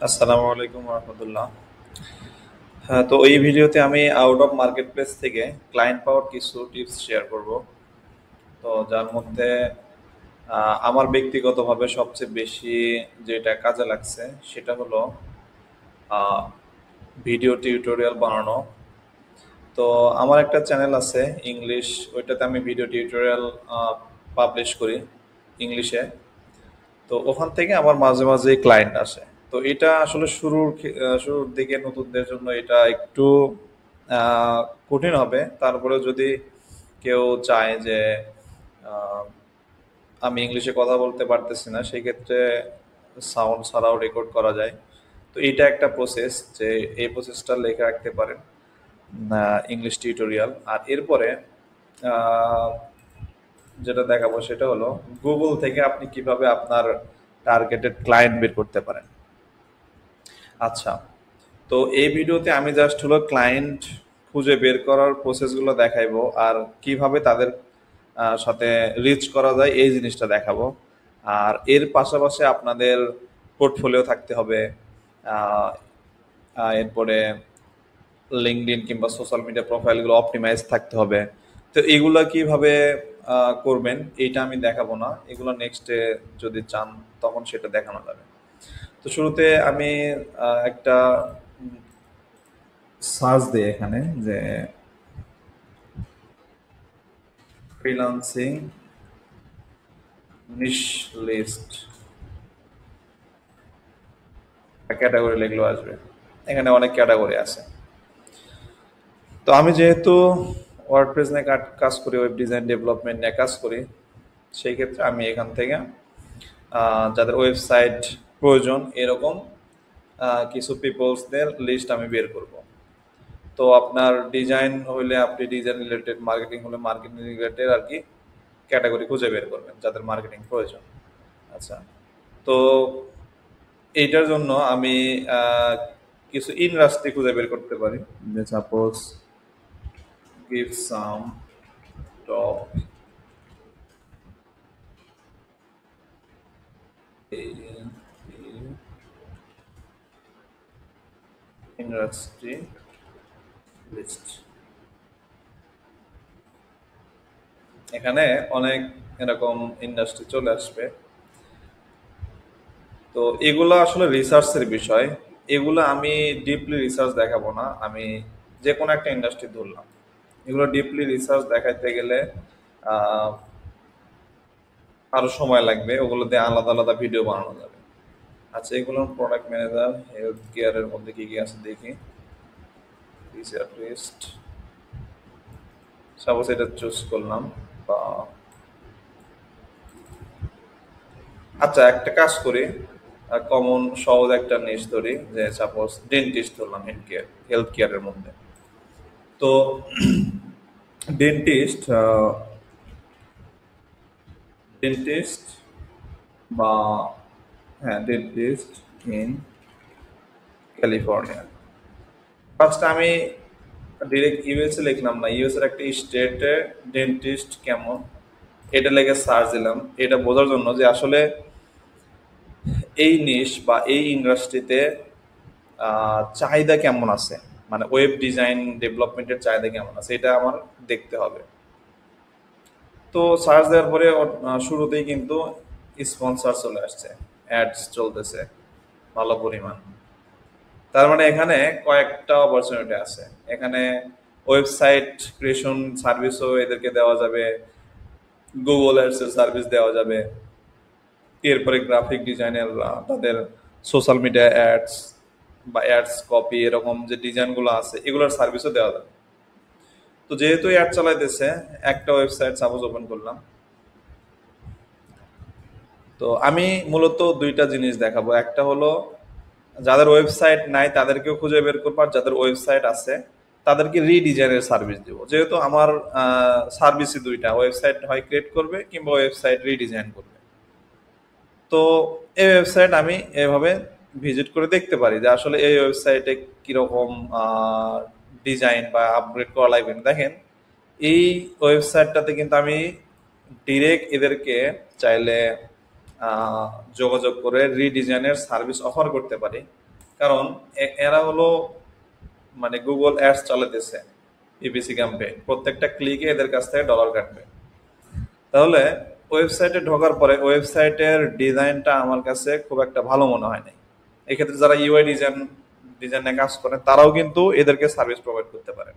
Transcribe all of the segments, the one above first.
আসসালামু আলাইকুম রহমতুল্লাহ। হ্যাঁ, তো এই ভিডিওতে আমি আউট অফ মার্কেট প্লেস থেকে ক্লায়েন্ট পাওয়ার কিছু টিপস শেয়ার করব। তো যার মধ্যে আমার ব্যক্তিগতভাবে সবচেয়ে বেশি যেটা কাজে লাগছে সেটা হলো ভিডিও টিউটোরিয়াল বানানো। তো আমার একটা চ্যানেল আছে ইংলিশ, ওইটাতে আমি ভিডিও টিউটোরিয়াল পাবলিশ করি ইংলিশে। তো ওখান থেকে আমার মাঝে মাঝে ক্লায়েন্ট আসে। তো এটা আসলে শুরুর দিকে নতুনদের জন্য এটা একটু আহ, কঠিন হবে। তারপরে যদি কেউ চায় যে আহ, আমি ইংলিশে কথা বলতে পারতেছি না, সেই ক্ষেত্রে সাউন্ড ছাড়াও রেকর্ড করা যায়। তো এটা একটা প্রসেস, যে এই প্রসেসটা লেখা রাখতে পারেন ইংলিশ টিউটোরিয়াল। আর এরপরে আহ, যেটা দেখাবো সেটা হলো গুগল থেকে আপনি কিভাবে আপনার টার্গেটেড ক্লায়েন্ট বের করতে পারেন। আচ্ছা, তো এই ভিডিওতে আমি জাস্ট হলো ক্লায়েন্ট খুঁজে বের করার প্রসেসগুলো দেখাইবো, আর কিভাবে তাদের সাথে রিচ করা যায় এই জিনিসটা দেখাবো। আর এর পাশাপাশি আপনাদের পোর্টফোলিও থাকতে হবে। আহ, এরপরে লিঙ্কডইন কিংবা সোশ্যাল মিডিয়া প্রোফাইলগুলো অপটিমাইজ থাকতে হবে। তো এগুলা কিভাবে করবেন এইটা আমি দেখাবো না, এগুলো নেক্সটে যদি চান তখন সেটা দেখানো যাবে। তো শুরুতে আমি একটা সার্চ দিই এখানে, যে ফ্রিল্যান্সিং নিশ লিস্ট ক্যাটাগরি লিখলেও আসবে। এখানে অনেক ক্যাটাগরি আছে। তো আমি যেহেতু ওয়ার্ডপ্রেস নিয়ে কাজ করি, ওয়েব ডিজাইন ডেভেলপমেন্ট নিয়ে কাজ করি, সেই ক্ষেত্রে আমি এখান থেকে যাদের ওয়েবসাইট প্রয়োজন এরকম কিছু পিপলসদের লিস্ট আমি বের করব। তো আপনার ডিজাইন হইলে আপনি ডিজাইন রিলেটেড, মার্কেটিং হলে মার্কেটিং রিলেটেড আর কি ক্যাটাগরি খুঁজে বের করবেন যাদের মার্কেটিং প্রয়োজন। আচ্ছা, তো এইটার জন্য আমি আহ, কিছু ইন্ডাস্ট্রি খুঁজে বের করতে পারি। যে suppose give some top industry list. এখানে অনেক এরকম ইন্ডাস্ট্রি চলে আসবে। তো এগুলো আসলে রিসার্চের বিষয়, এগুলো আমি ডিপলি রিসার্চ দেখাবো না। আমি যে কোনো একটা ইন্ডাস্ট্রি ধরলাম, এগুলো ডিপলি রিসার্চ দেখাইতে গেলে আহ, আরো সময় লাগবে, ওগুলো দিয়ে আলাদা আলাদা ভিডিও বানানো যাবে। আচ্ছা, এগুলো প্রোডাক্ট ম্যানেজার হেলথ কেয়ারের মধ্যে কি কি আছে দেখি। রিসার্চ, সাপোজ এটা চুজ করলাম। বা আচ্ছা, একটা কাজ করি, কমন সহজ একটা নিশ ধরি, যে সাপোজ ডেন্টিস্ট ধরলাম হেলথ কেয়ারের মধ্যে। তো ডেন্টিস্ট ডেন্টিস্ট বা হ্যাঁ, ডেন্টিস্ট ইন ক্যালিফোর্নিয়া। ফার্স্ট আমি ডিরেক্ট ইউএসএ লিখলাম না, ইউএস এর একটা স্টেটে ডেন্টিস্ট কেমন, এটা লেগে সার্চ দিলাম, এটা বোঝার জন্য যে আসলে এই নিশ বা এই ইন্ডাস্ট্রিতে চাহিদা কেমন আছে, মানে ওয়েব ডিজাইন ডেভেলপমেন্টের চাহিদা কেমন আছে, এটা আমার দেখতে হবে। তো সার্চ দেওয়ার পরে শুরুতেই কিন্তু স্পন্সর চলে আসছে, অ্যাডস চলতেছে ভালো পরিমাণ। তার মানে এখানে কয়েকটা অপরচুনিটি আছে। এখানে ওয়েবসাইট ক্রিয়েশন সার্ভিসও এদেরকে দেওয়া যাবে, গুগল অ্যাডস এর সার্ভিস দেওয়া যাবে। এরপরে গ্রাফিক ডিজাইনের তাদের সোশ্যাল মিডিয়া অ্যাডস বা অ্যাডস কপি এরকম যে ডিজাইনগুলো আছে এগুলোর সার্ভিসও দেওয়া যাবে। তো যেহেতু অ্যাড চালাইতেছে, একটা ওয়েবসাইট সাপোজ ওপেন করলাম। তো আমি মূলত দুইটা জিনিস দেখাবো, একটা হলো যাদের ওয়েবসাইট নাই তাদেরকেও খুঁজে বের করবো, আর যাদের ওয়েবসাইট আছে তাদেরকে রিডিজাইনের সার্ভিস দিব। যেহেতু আমার সার্ভিসই দুইটা, ওয়েবসাইট হয় ক্রিয়েট করবে কিংবা ওয়েবসাইট রিডিজাইন করবে। তো এই ওয়েবসাইট আমি এভাবে ভিজিট করে দেখতে পারি যে আসলে এই ওয়েবসাইটে কিরকম ডিজাইন বা আপগ্রেড করা লাগবে। দেখেন, এই ওয়েবসাইটটাতে কিন্তু আমি ডিরেক্ট এদেরকে চাইলে আহ, যোগাযোগ করে রিডিজাইনের সার্ভিস অফার করতে পারি। কারণ এরা হলো মানে গুগল অ্যাডস চালাতেছে, পিপিসি ক্যাম্পেইন, প্রত্যেকটা ক্লিকে এদের কাছ থেকে ডলার কাটবে। তাহলে ওয়েবসাইটে ঢোকার পরে ওয়েবসাইটের ডিজাইনটা আমার কাছে খুব একটা ভালো মনে হয় নাই। এক্ষেত্রে যারা ইউআই ডিজাইনে কাজ করে তারাও কিন্তু এদেরকে সার্ভিস প্রোভাইড করতে পারে।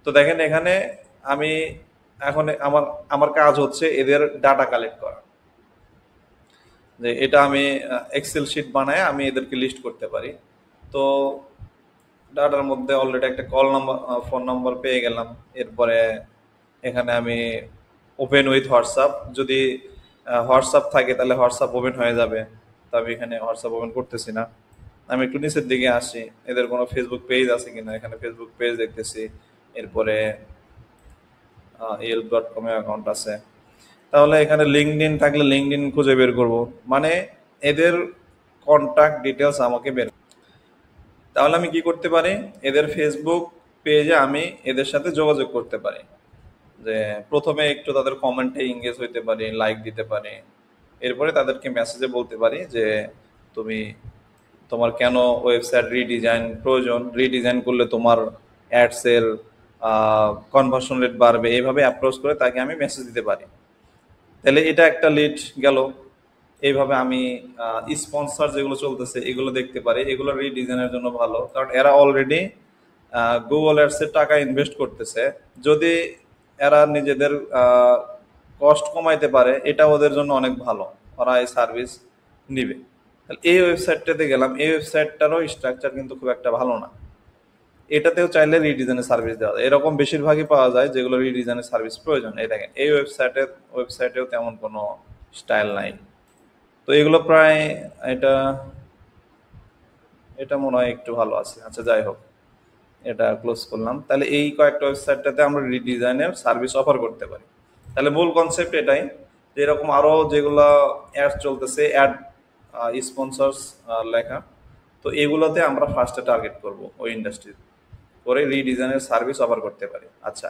তো দেখেন এখানে আমি এখন আমার আমার কাজ হচ্ছে এদের ডাটা কালেক্ট করা, যে এটা আমি এক্সেল শিট বানায় আমি এদেরকে লিস্ট করতে পারি। তো ডাটার মধ্যে অলরেডি একটা কল নাম্বার, ফোন নাম্বার পেয়ে গেলাম। এরপরে এখানে আমি ওপেন উইথ হোয়াটসঅ্যাপ, যদি হোয়াটসঅ্যাপ থাকে তাহলে হোয়াটসঅ্যাপ ওপেন হয়ে যাবে। তো আমি এখানে হোয়াটসঅ্যাপ ওপেন করতেছি না। আমি একটু নিচের দিকে আসি, এদের কোনো ফেসবুক পেজ আছে কিনা, এখানে ফেসবুক পেজ দেখতেছি। এরপরে yelp.com এ অ্যাকাউন্ট আছে। তাহলে এখানে লিঙ্কডইন থাকলে লিঙ্কডইন খুঁজে বের করব, মানে এদের কন্টাক্ট ডিটেলস আমাকে বের। তাহলে আমি কি করতে পারি, এদের ফেসবুক পেজে আমি এদের সাথে যোগাযোগ করতে পারি, যে প্রথমে একটু তাদের কমেন্টে ইংগেজ হইতে পারি, লাইক দিতে পারি। এরপরে তাদেরকে মেসেজে বলতে পারি যে তুমি তোমার কেন ওয়েবসাইট রিডিজাইন প্রয়োজন, রিডিজাইন করলে তোমার অ্যাডসের কনভার্সন রেট বাড়বে, এইভাবে অ্যাপ্রোচ করে তাকে আমি মেসেজ দিতে পারি। তাহলে এটা একটা লিড গেল। এইভাবে আমি স্পন্সর যেগুলো চলতেছে এগুলো দেখতে পারি, এগুলো রিডিজাইনের জন্য ভালো, কারণ এরা অলরেডি গুগল অ্যাডসের টাকা ইনভেস্ট করতেছে। যদি এরা নিজেদের কস্ট কমাইতে পারে এটা ওদের জন্য অনেক ভালো, ওরা এই সার্ভিস নিবে। তাহলে এই ওয়েবসাইটটাতে গেলাম, এই ওয়েবসাইটটারও স্ট্রাকচার কিন্তু খুব একটা ভালো না। এটাতেও চাইলে রিডিজাইনের সার্ভিস দেওয়া যায়, এরকম বেশিরভাগই পাওয়া যায় যেগুলো রিডিজাইনের সার্ভিস প্রয়োজন। এই দেখেন এই ওয়েবসাইটেও তেমন কোনো স্টাইল নাই। তো এগুলো প্রায় এটা এটা মনে হয় একটু ভালো আছে। আচ্ছা যাই হোক, এটা ক্লোজ করলাম। তাহলে এই কয়েকটা ওয়েবসাইটটাতে আমরা রিডিজাইনের সার্ভিস অফার করতে পারি। তাহলে মূল কনসেপ্ট এটাই, যে এরকম আরও যেগুলো অ্যাড চলতেছে, অ্যাড স্পন্সর্স লেখা, তো এগুলোতে আমরা ফার্স্টে টার্গেট করব, ওই ইন্ডাস্ট্রি করে রিডিজাইনের সার্ভিস অফার করতে পারি। আচ্ছা,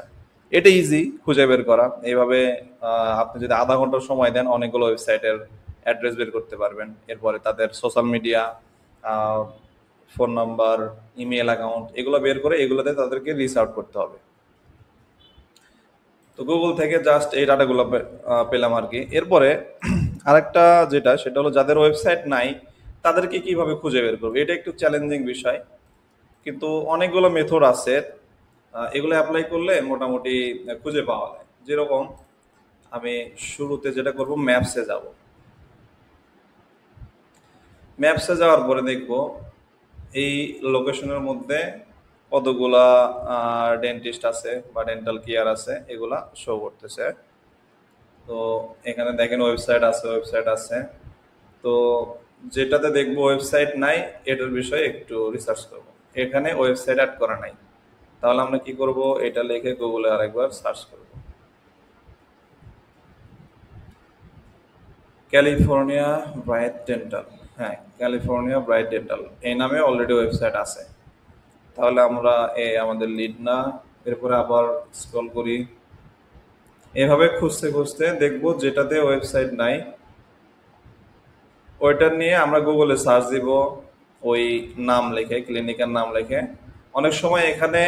এটা ইজি খুঁজে বের করা। এইভাবে আপনি যদি আধা ঘন্টার সময় দেন অনেকগুলো ওয়েবসাইটের অ্যাড্রেস বের করতে পারবেন। এরপরে তাদের social media, phone number, email account, এগুলো বের করে এগুলোতে তাদেরকে রিচ আউট করতে হবে। তো গুগল থেকে জাস্ট এই ডাটাগুলো পেলাম আর কি। এরপরে আরেকটা যেটা, সেটা হলো যাদের ওয়েবসাইট নাই তাদেরকে কিভাবে খুঁজে বের করবো, এটা একটু চ্যালেঞ্জিং বিষয়, কিন্তু অনেকগুলো মেথড আছে। এগুলো অ্যাপ্লাই করলে মোটামুটি খুঁজে পাওয়া যায়। যেরকম আমি শুরুতে যেটা করব, ম্যাপসে যাব। ম্যাপসে যাওয়ার পরে দেখব এই লোকেশনের মধ্যে কতগুলা ডেন্টিস্ট আছে বা ডেন্টাল কেয়ার আছে, এগুলা শো করতেছে। তো এখানে দেখেন ওয়েবসাইট আছে। তো যেটাতে দেখবো ওয়েবসাইট নাই এটার বিষয়ে একটু রিসার্চ করব। এখানে ওয়েবসাইট অ্যাড করা নাই, তাহলে আমরা কি করব, এটা লিখে গুগলে আরেকবার সার্চ করব। ক্যালিফোর্নিয়া ব্রাইট ডেন্টাল, হ্যাঁ ক্যালিফোর্নিয়া ব্রাইট ডেন্টাল এই নামে অলরেডি ওয়েবসাইট আছে। তাহলে আমরা আমাদের লিড না, এরপরে আবার স্ক্রল করি। এভাবে খুঁজতে খুঁজতে দেখবো যেটাতে ওয়েবসাইট নাই ওইটার নিয়ে আমরা গুগলে সার্চ দিব, ওই নাম লিখে, ক্লিনিকের নাম লিখে। অনেক সময় এখানে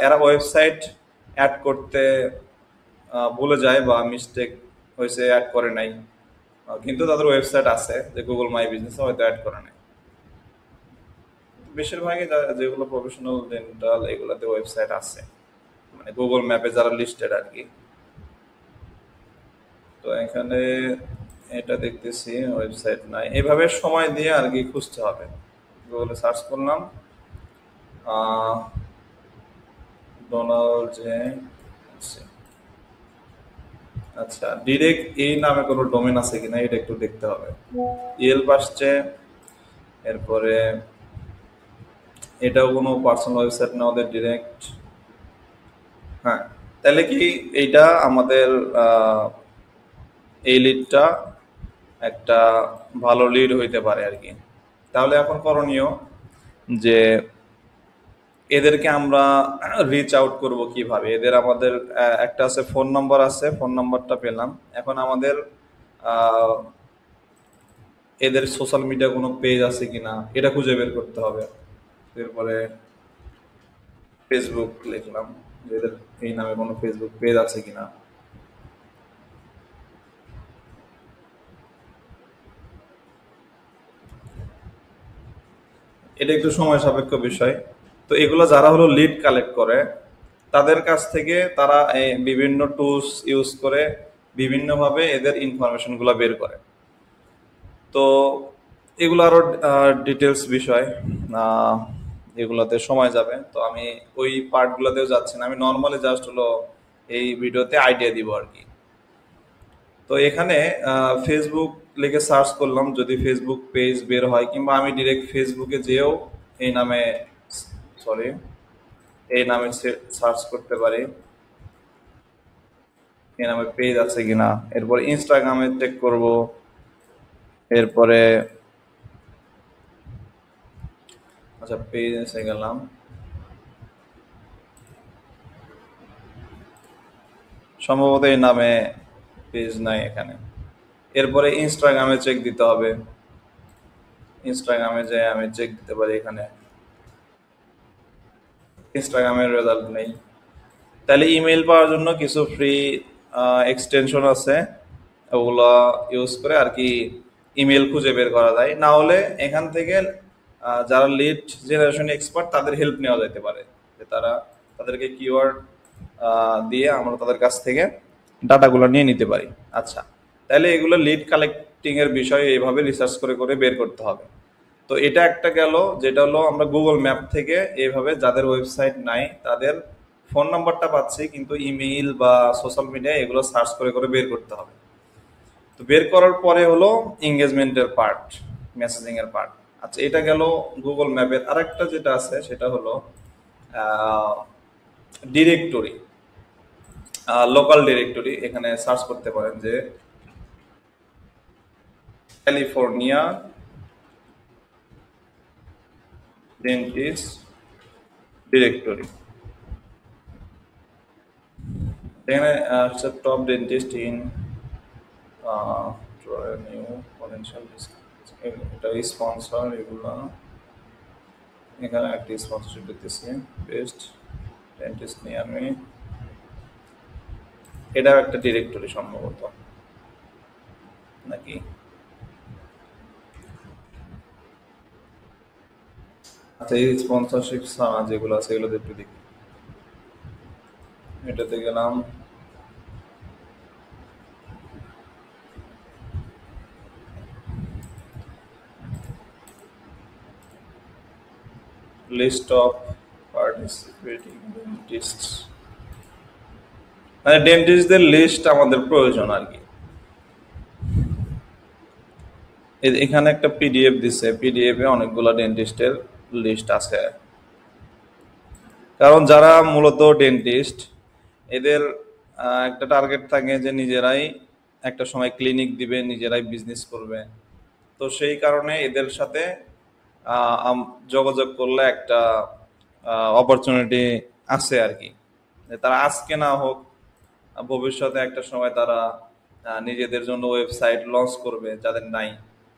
এরা ওয়েবসাইট অ্যাড করতে ভুলে যায় বা মিস্টেক হয়েছে, অ্যাড করে নাই, কিন্তু তাদের ওয়েবসাইট আছে, যে গুগল মাই বিজনেস হয়তো অ্যাড করে নাই। বেশিরভাগই যেগুলো প্রফেশনাল ডেন্টাল এগুলোতে ওয়েবসাইট আছে, মানে গুগল ম্যাপে যারা লিস্টেড আর কি। তো এখানে এটা দেখতেছি ওয়েবসাইট নাই, এভাবে সময় দিয়ে আর কি খুঁজতে হবে। গুগলে সার্চ করলাম ডোনাল্ড জে, আচ্ছা ডিরেক্ট এই নামে কোনো ডোমেন আছে কিনা এটা একটু দেখতে হবে। ইয়েলপ আসছে, এরপরে এটাও কোনো পার্সোনাল ওয়েবসাইট না ওদের, ডিরেক্ট। হ্যাঁ, তাহলে কি এইটা আমাদের এই লিডটা একটা ভালো লিড হইতে পারে আর কি। তাহলে এখন করণীয় যে এদেরকে আমরা রিচ আউট করব কিভাবে। এদের আমাদের একটা আছে ফোন নাম্বার আছে, ফোন নাম্বারটা পেলাম। এখন আমাদের এদের সোশ্যাল মিডিয়া কোনো পেজ আছে কিনা এটা খুঁজে বের করতে হবে। এরপরে ফেসবুক লিখলাম যে এদের এই নামে কোনো ফেসবুক পেজ আছে কিনা। এটা একটু সময় সাপেক্ষ বিষয়। তো এগুলো যারা হলো লিড কালেক্ট করে তাদের কাছ থেকে তারা এই বিভিন্ন টুলস ইউজ করে বিভিন্নভাবে এদের ইনফরমেশন গুলা বের করে। তো এগুলো আরো ডিটেলস বিষয়, আহ, এগুলাতে সময় যাবে, তো আমি ওই পার্ট গুলাতেও যাচ্ছি না, আমি নর্মালি জাস্ট হলো এই ভিডিওতে আইডিয়া দিব আর কি। তো এখানে ফেসবুক লিখে সার্চ করলাম, যদি ফেসবুক পেজ বের হয় কিংবা আমি ডিরেক্ট ফেসবুকে যেও এই নামে, সরি, এই নামে সার্চ করতে পারি এই নামে পেজ আছে কিনা। এরপর ইনস্টাগ্রামে চেক করব। এরপরে আচ্ছা পেজ এসে গেলাম, সম্ভবত এই নামে পেজ নাই এখানে। এরপরে ইনস্টাগ্রামে চেক দিতে হবে, ইনস্টাগ্রামে যে আমি চেক দিতে পারি এখানে, ইনস্টাগ্রামের রেজাল্ট নেই। তাহলে ইমেল পাওয়ার জন্য কিছু ফ্রি এক্সটেনশন আছে, ওগুলো ইউজ করে আর কি ইমেল খুঁজে বের করা যায়। না হলে এখান থেকে যারা লিড জেনারেশন এক্সপার্ট তাদের হেল্প নেওয়া যেতে পারে, যে তারা তাদেরকে কিওয়ার্ড দিয়ে আমরা তাদের কাছ থেকে ডাটাগুলো নিয়ে নিতে পারি। আচ্ছা, তাহলে এগুলো লিড কালেক্টিং এর বিষয়ে এইভাবে রিসার্চ করে করে বের করতে হবে। তো এটা একটা গেল, যেটা হলো আমরা গুগল ম্যাপ থেকে এইভাবে যাদের ওয়েবসাইট নাই তাদের ফোন নাম্বারটা পাচ্ছি, কিন্তু ইমেইল বা সোশ্যাল মিডিয়া এগুলো সার্চ করে করে বের করতে হবে। তো বের করার পরে হলো এঙ্গেজমেন্টের পার্ট, মেসেজিং এর পার্ট। আচ্ছা, এটা গেল গুগল ম্যাপের। আরেকটা যেটা আছে সেটা হলো ডিরেক্টরি, লোকাল ডিরেক্টরি। এখানে সার্চ করতে পারেন যে ক্যালিফোর্নিয়া ডেন্টিস্ট ডিরেক্টরি। এখানে হচ্ছে top dentist in new potential, এটা স্পন্সর, এগুলো এখানে একটা স্পন্সরশিপ দিতেছি, বেস্ট ডেন্টিস্ট নিয়ার মি। এটাও একটা ডিরেক্টরি সম্ভবত, নাকি? আচ্ছা, এই স্পন্সরশিপ যেগুলো আছে এগুলো একটু দেখি। এটাতে গেলাম, লিস্ট অফ পার্টিসিপেটিং ডেন্টিস্ট, মানে ডেন্টিস্টদের লিস্ট আমাদের প্রয়োজন আর কি। এখানে একটা পিডিএফ দিছে, পিডিএফ এ অনেকগুলো ডেন্টিস্টের লিস্ট আছে। কারণ যারা মূলত ডেন্টিস্ট এদের একটা টার্গেট থাকে যে নিজেরাই একটা সময় ক্লিনিক দিবে, নিজেরাই বিজনেস করবে। তো সেই কারণে এদের সাথে যোগাযোগ করলে একটা অপরচুনিটি আছে আর কি, যে তারা আজকে না হোক ভবিষ্যতে একটা সময় তারা নিজেদের জন্য ওয়েবসাইট লঞ্চ করবে যাদের নাই।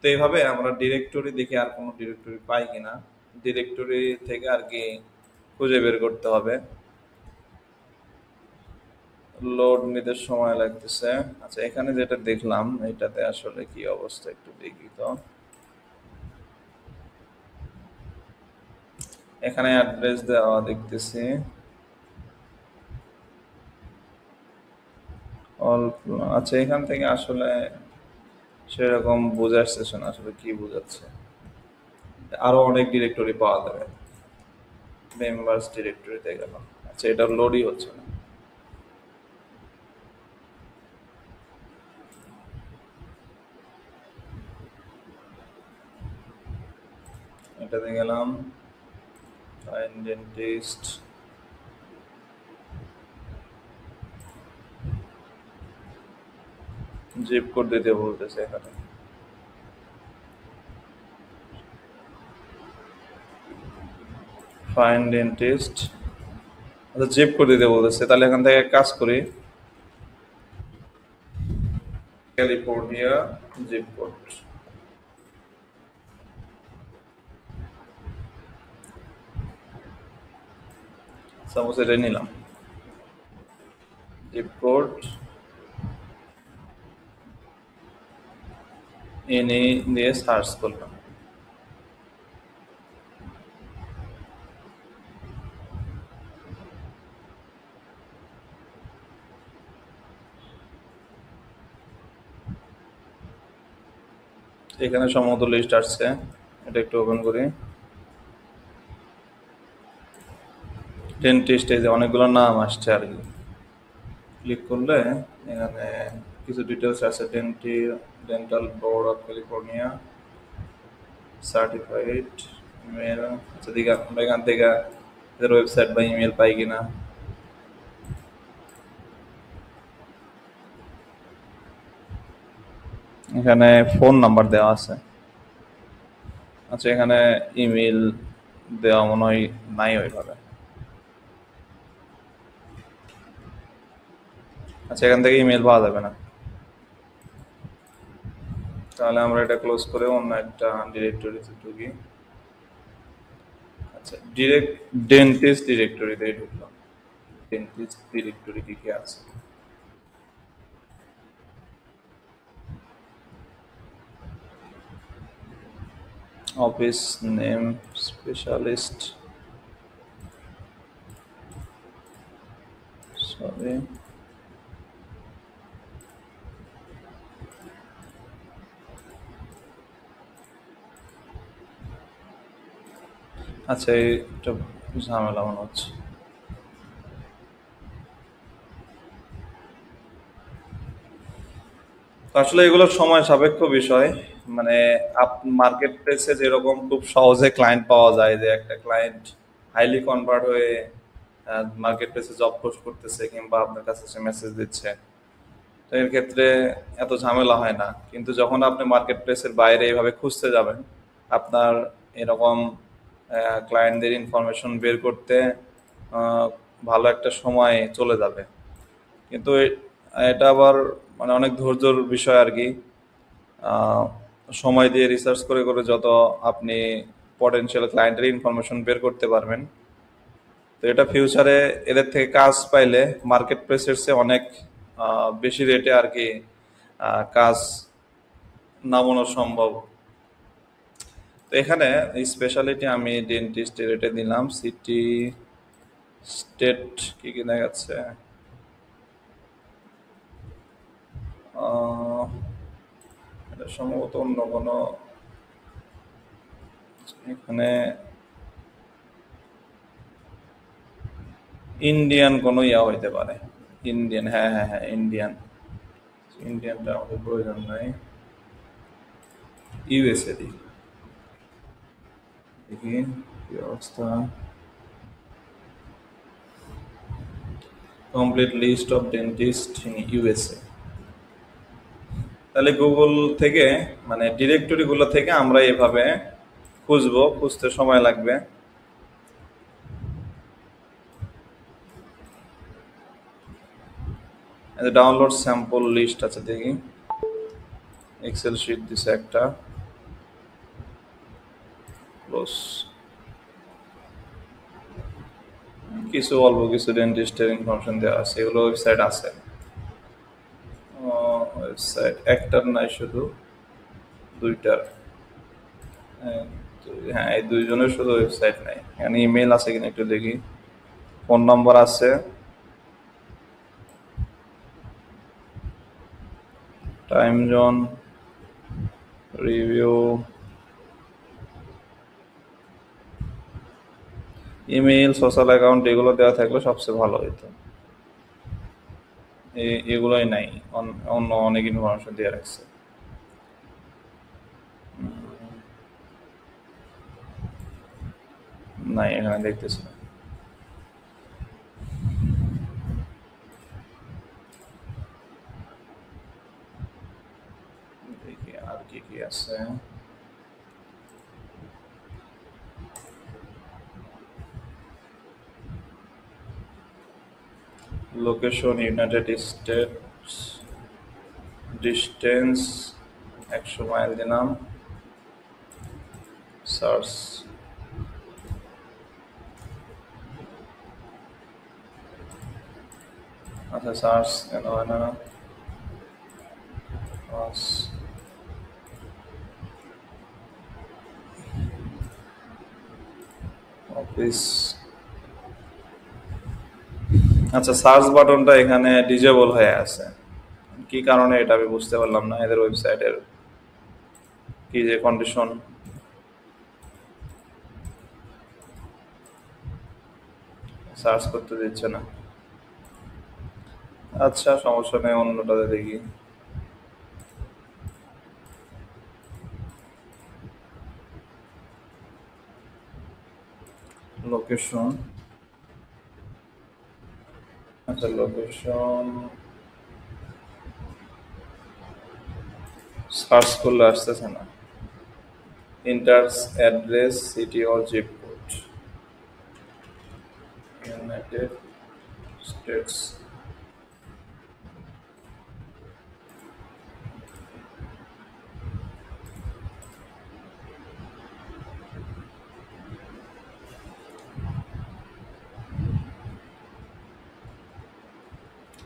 তো এইভাবে আমরা ডিরেক্টরি দেখি আর কোনো ডিরেক্টরি পাই কিনা, ডিরেক্টরি থেকে আর কি খুঁজে বের করতে হবে। লোড নিতে সময় লাগতেছে। আচ্ছা, এখানে যেটা দেখলাম এটাতে আসলে কি অবস্থা একটু দেখি তো। এখানে অ্যাড্রেস দেওয়া দেখতেছি, অল্প। আচ্ছা, এখান থেকে আসলে সেরকম বোঝা আসতেছে না আসলে কি বোঝাচ্ছে। আরো অনেক ডিরেক্টরি পাওয়া যাবে, মেম্বার্স ডিরেক্টরিতে গেলাম। আচ্ছা, এটা লোডই হচ্ছে না। এটাতে গেলাম, ফাইন ডেন্টিস্ট, জিপ কোড দিতে বলতেছে এখানে। ফাইন ডেন্টিস্ট, আচ্ছা জিপ কোড দিতে বলতেছে। তাহলে এখান থেকে এক কাজ করি, ক্যালিফোর্নিয়া জিপ কোড। সাপোজ এটা নিলাম, জিপ কোড এনে দিয়ে সার্চ করলাম। এখানে সম্ভবত লিস্ট আসছে, এটা একটু ওপেন করি। ডেন্টিস্ট, এই যে অনেকগুলো নাম আসছে আর কি। ক্লিক করলে এখানে কিছু ডিটেলস আছে, dental board of California certified email. আচ্ছা দিকে আমরা এখান থেকে এদের ওয়েবসাইট বা ইমেল পাই কিনা। এখানে ফোন নাম্বার দেওয়া আছে। আচ্ছা এখানে ইমেল দেওয়া মনে হয় নাই ওইভাবে। আচ্ছা এখান থেকে ইমেল পাওয়া যাবে না, তাহলে আমরা এটা ক্লোজ করে অন্য একটা ডিরেক্টরিতে ঢুকি। আচ্ছা ডিরেক্ট ডেন্টিস্ট ডিরেক্টরিতে ঢুকলাম। ডেন্টিস্ট ডিরেক্টরি কি আছে? অফিস নেম স্পেশালিস্ট, সরি আচ্ছা এইটা ঝামেলা মনে হচ্ছে। আসলে এগুলো সময় সাপেক্ষ বিষয়। মানে মার্কেট প্লেসে যেরকম খুব সহজে ক্লায়েন্ট পাওয়া যায়, যে একটা ক্লায়েন্ট হাইলি কনভার্ট হয়ে মার্কেট প্লেসে জব পোস্ট করতেছে কিংবা আপনার কাছে এসে মেসেজ দিচ্ছে, তো এর ক্ষেত্রে এত ঝামেলা হয় না। কিন্তু যখন আপনি মার্কেট প্লেসের বাইরে এইভাবে খুঁজতে যাবেন, আপনার এরকম ক্লায়েন্টদের ইনফরমেশন বের করতে আহ, ভালো একটা সময় চলে যাবে। কিন্তু এটা আবার মানে অনেক ধৈর্যর বিষয় আর কি। আহ, সময় দিয়ে রিসার্চ করে করে যত আপনি পটেনশিয়াল ক্লায়েন্টের ইনফরমেশন বের করতে পারবেন, তো এটা ফিউচারে এদের থেকে কাজ পাইলে মার্কেট প্লেসের চেয়ে অনেক বেশি রেটে আর কি কাজ নামানো সম্ভব। তো এখানে স্পেশালিটি আমি ডেন্টিস্ট রেটে দিলাম, সিটি স্টেট কি কি দেখাচ্ছে। আহ, এটা সম্ভবত অন্য কোনো, এখানে ইন্ডিয়ান কোনো ইয়া হইতে পারে। ইন্ডিয়ান, হ্যাঁ হ্যাঁ হ্যাঁ ইন্ডিয়ান। ইন্ডিয়ানটা আমাদের প্রয়োজন নাই, ইউএসএ দিই। দেখি কি অবস্থা। Complete list of dentist in USA. তাহলে গুগল থেকে মানে ডিরেক্টরিগুলো থেকে আমরা এভাবে খুঁজবো, খুঁজতে সময় লাগবে। ডাউনলোড স্যাম্পল লিস্ট আছে, দেখি এক্সেল শিট দিছে একটা, ক্লোজ। কিছু অল্প কিছু ডেন্টিস্টের ইনফরমেশন দেওয়া আছে, এগুলো ওয়েবসাইট আছে। ওয়েবসাইট একটার নাই, শুধু দুইটার। হ্যাঁ এই দুইজনের শুধু ওয়েবসাইট নাই। এখানে ইমেল আছে কিনা একটু দেখি, ফোন নাম্বার আছে, time zone, review, email, social account, এগুলো দেওয়া থাকলে সবচেয়ে ভালো হতো। এগুলোই নাই, অন্য অনেক ইনফরমেশন দিয়ে রাখছে। নাই এখানে দেখতেছি না। দেখি আর কি কি আছে। Location United states, distance 100 mile দিলাম, সার্চ। আচ্ছা, সার্চ কেন হয় না? অফিস। আচ্ছা, সার্চ বাটনটা এখানে ডিজেবল হয়ে আছে, কি কারণে এটা আমি বুঝতে পারলাম না। এদের ওয়েবসাইটের কি যে কন্ডিশন, সার্চ করতে দিচ্ছে না। আচ্ছা, সমস্যা নেই, অন্যটাতে দেখি। লোকেশন। আচ্ছা, লোকেশন সার্চ করলে আসতেছে না। Enters address, city or zip code, United States.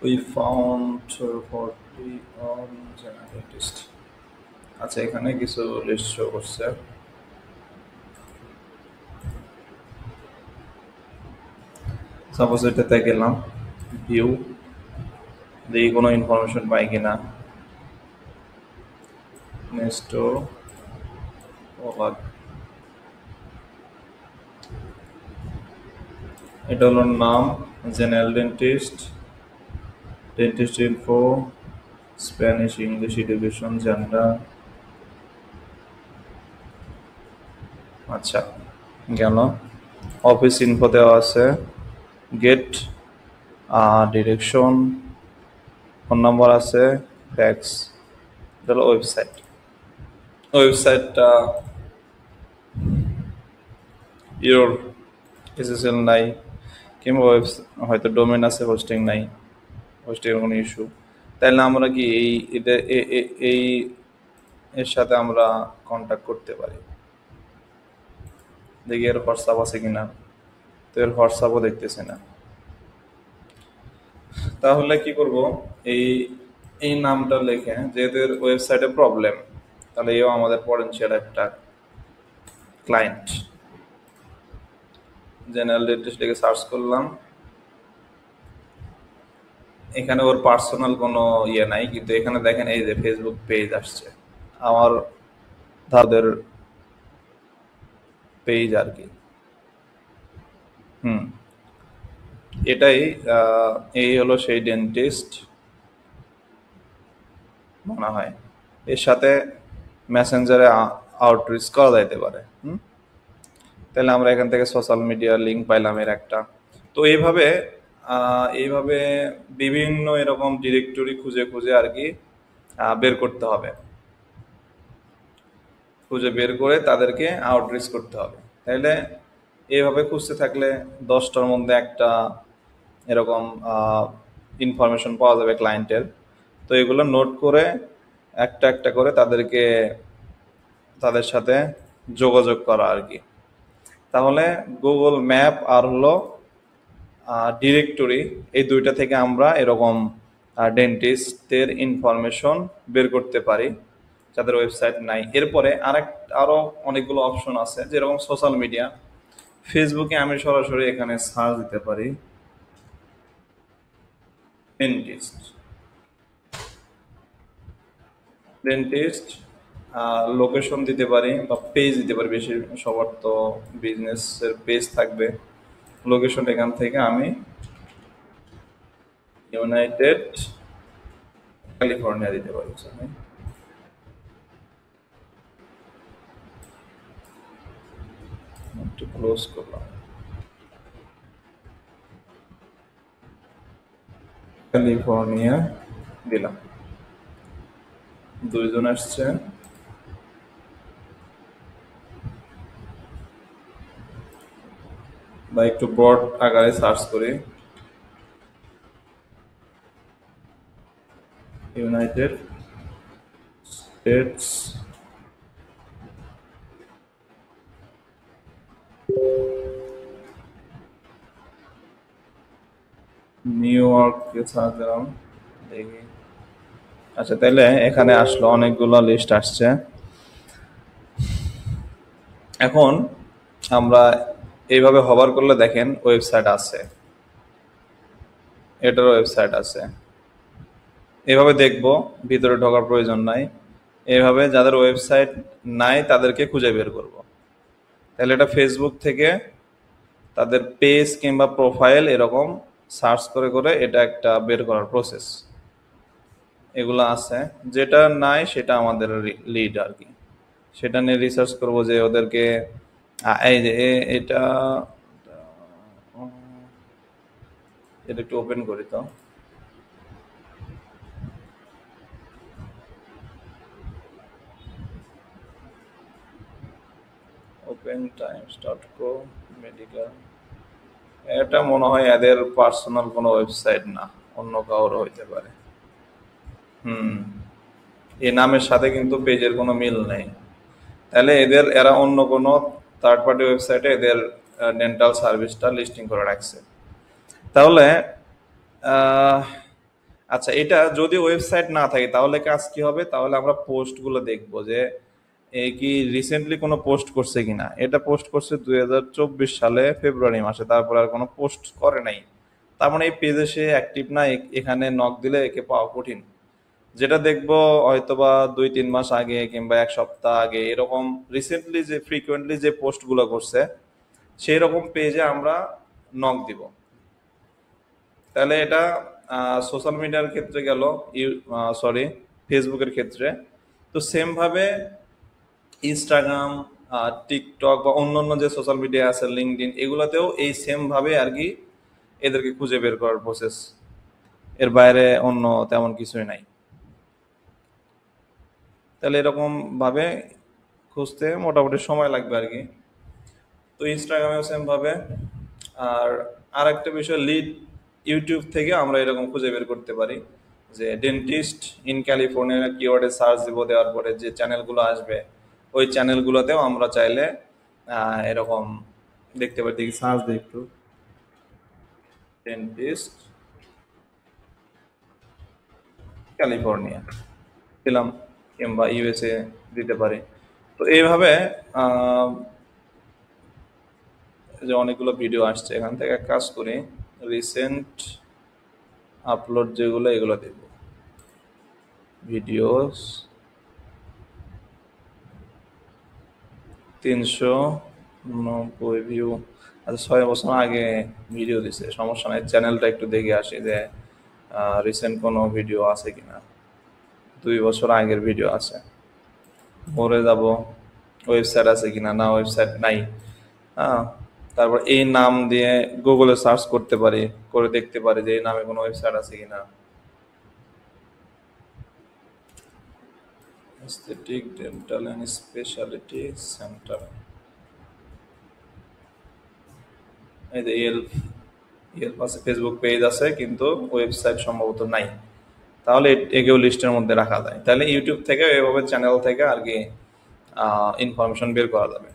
We found 40 on general list. আচ্ছা, এখানে কিছু লিস্ট শো করছে। সাপোজ এটাতে গেলাম, ভিউ, দেখি কোনো ইনফরমেশন পাই কিনা। নেক্সট, এটা হলো নাম, general dentist, dentist info, Spanish, English, education, gender. আচ্ছা, গেল। অফিস ইনফো দেওয়া আছে, গেট, ডিরেকশন, ফোন নাম্বার আছে, ফ্যাক্স। এটা হলো ওয়েবসাইট। ওয়েবসাইটটা ইউর এসএসএল নাই, কিংবা হয়তো ডোমেন আছে, হোস্টিং নাই, হোস্টিং কোনো ইস্যু। তাইলে আমরা কি এই এর সাথে আমরা কন্ট্যাক্ট করতে পারি। দেখি এর হোয়াটসঅ্যাপ আছে কিনা। তো এর হোয়াটসঅ্যাপও দেখতেছি না। তাহলে কি করব, এই এই নামটা লিখে, যেহেতু এর ওয়েবসাইটে প্রবলেম, তাহলে এও আমাদের পটেনশিয়াল একটা ক্লায়েন্ট। জেনারেল ডেন্টিস্ট লিখে সার্চ করলাম। এখানে ওর পার্সোনাল কোনো ইয়ে নাই, কিন্তু এখানে দেখেন এই যে ফেসবুক পেজ আসছে, আমার তাদের পেজ আর কি। হুম, এটাই। এই হলো সেই ডেন্টিস্ট মনে হয়। এর সাথে মেসেঞ্জারে আউটরিচ করা যাইতে পারে। তাহলে আমরা এখান থেকে সোশ্যাল মিডিয়া লিঙ্ক পাইলাম এর একটা। তো এইভাবে বিভিন্ন এরকম ডিরেক্টরি খুঁজে খুঁজে আর কি বের করতে হবে। খুঁজে বের করে তাদেরকে আউটরিচ করতে হবে। তাহলে এইভাবে খুঁজতে থাকলে 10টার মধ্যে একটা এরকম ইনফরমেশন পাওয়া যাবে ক্লায়েন্টের। তো এগুলো নোট করে একটা একটা করে তাদের সাথে যোগাযোগ করা আর কি। তাহলে গুগল ম্যাপ আর হলো ডিরেক্টরি, এই দুইটা থেকে আমরা এরকম ডেন্টিস্টের ইনফরমেশন বের করতে পারি যাদের ওয়েবসাইট নাই। এরপরে আরো অনেকগুলো অপশন আছে, যেরকম সোশ্যাল মিডিয়া। ফেসবুকে আমি সরাসরি এখানে সার্চ দিতে পারি ডেন্টিস্ট, ডেন্টিস্ট, লোকেশন দিতে পারি বা পেজ দিতে পারি। বেশি সবার তো বিজনেসের পেজ থাকবে। লোকেশন এখান থেকে আমি ইউনাইটেড ক্যালিফোর্নিয়া দিতে পারি। একটু ক্লোজ করলাম, ক্যালিফোর্নিয়া দিলাম। দুইজন আসছে। বা একটু ব্রড আকারে সার্চ করি, ইউনাইটেড স্টেটস নিউ ইয়র্কে সার্চ দিলাম, দেখি। আচ্ছা, তাহলে এখানে আসলো, অনেকগুলো লিস্ট আসছে। এখন আমরা এইভাবে হবার করলে দেখেন ওয়েবসাইট আছে, এটারও ওয়েবসাইট আছে। এভাবে দেখব, ভিতরে ঢোকার প্রয়োজন নাই। এভাবে যাদের ওয়েবসাইট নাই তাদেরকে খুঁজে বের করব। তাহলে এটা ফেসবুক থেকে তাদের পেজ কিংবা প্রোফাইল এরকম সার্চ করে করে এটা একটা বের করার প্রসেস। এগুলো আছে, যেটা নাই সেটা আমাদের লিড আর কি। সেটা নিয়ে রিসার্চ করব যে ওদেরকে এই যে এটা এটা একটু ওপেন করি তো। Open Times dot co medical, এটা মনে হয় এদের পার্সোনাল কোনো ওয়েবসাইট না, অন্য কারোর হইতে পারে। হুম, এই নামের সাথে কিন্তু পেজের কোনো মিল নেই। তাহলে এরা অন্য কোনো থার্ড পার্টি ওয়েবসাইটে এদের ডেন্টাল সার্ভিসটা লিস্টিং করে রাখছে। তাহলে আহ, আচ্ছা, এটা যদি ওয়েবসাইট না থাকে তাহলে কাজ কি হবে? তাহলে আমরা পোস্টগুলো দেখবো যে এই কি রিসেন্টলি কোনো পোস্ট করছে কিনা। এটা পোস্ট করছে 2024 সালে ফেব্রুয়ারি মাসে, তারপর আর কোনো পোস্ট করে নাই। তার মানে এই পেজে সে অ্যাক্টিভ না, এখানে নক দিলে একে পাওয়া কঠিন। যেটা দেখবো হয়তোবা 2-3 মাস আগে কিংবা এক সপ্তাহ আগে, এরকম রিসেন্টলি যে ফ্রিকুয়েন্টলি যে পোস্টগুলো করছে সেই রকম পেজে আমরা নক দিব। তাহলে এটা সোশ্যাল মিডিয়ার ক্ষেত্রে গেল, সরি ফেসবুকের ক্ষেত্রে। তো সেম ভাবে ইনস্টাগ্রাম, টিকটক বা অন্যান্য যে সোশ্যাল মিডিয়া আছে, লিঙ্কডইন, এগুলোতেও এই সেম ভাবে আর কি এদেরকে খুঁজে বের করার প্রসেস। এর বাইরে অন্য তেমন কিছুই নাই। তাহলে এরকম ভাবে খুঁজতে মোটামুটি সময় লাগবে আর কি। তো ইনস্টাগ্রামেও সেম ভাবে। আর আরেকটা বিষয়, লিড ইউটিউব থেকে আমরা এরকম খুঁজে বের করতে পারি যে ডেন্টিস্ট ইন ক্যালিফোর্নিয়া কিওয়ার্ডে সার্চ দিব, দেওয়ার পরে যে চ্যানেলগুলো আসবে ওই চ্যানেলগুলোতেও আমরা চাইলে এরকম দেখতে পারি। দেখি সার্চ দিই একটু, ডেন্টিস্ট ক্যালিফোর্নিয়া দিলাম, কিংবা ইউএসএ দিতে পারি। তো এইভাবে আহ, যে অনেকগুলো ভিডিও আসছে, এখান থেকে এক কাজ করি, রিসেন্ট আপলোড যেগুলো এগুলো দেব, ভিডিওস 390 ভিউ। আচ্ছা, 6 বছর আগে ভিডিও দিছে, সমস্যা নাই। চ্যানেলটা একটু দেখে আসি যে রিসেন্ট কোনো ভিডিও আছে কিনা। 2 বছর আগের ভিডিও আছে। পরে যাব, ওয়েবসাইট আছে কিনা, না ওয়েবসাইট নাই। হ্যাঁ, তারপর এই নাম দিয়ে গুগলে সার্চ করতে পারি, করে দেখতে পারি যে এই নামে কোনো ওয়েবসাইট আছে কিনা। Aesthetic dental and speciality centre, এই যে ইয়েলপ, ইয়েলপ আছে, ফেসবুক পেজ আছে, কিন্তু ওয়েবসাইট সম্ভবত নাই। তাহলে একেও লিস্টের মধ্যে রাখা যায়। তাহলে ইউটিউব থেকে এভাবে চ্যানেল থেকে আর কি ইনফরমেশন বের করা যাবে।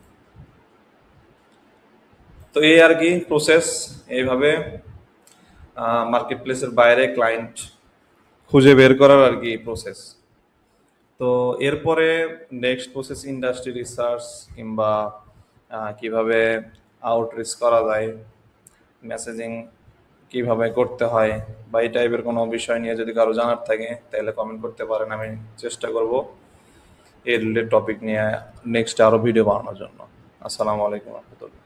তো এই আর কি প্রসেস, এইভাবে মার্কেট প্লেসের বাইরে ক্লায়েন্ট খুঁজে বের করার আর কি প্রসেস। তো এরপরে নেক্সট প্রসেস ইন্ডাস্ট্রি রিসার্চ, কিংবা কিভাবে আউটরিচ করা যায়, মেসেজিং কিভাবে করতে হয়, বা এই টাইপের কোনো বিষয় নিয়ে যদি কারো জানার থাকে তাহলে কমেন্ট করতে পারেন। আমি চেষ্টা করব এই রিলেটেড টপিক নিয়ে নেক্সট আরো ভিডিও বানানোর জন্য। আসসালামু আলাইকুম রহমতুল্লাহ।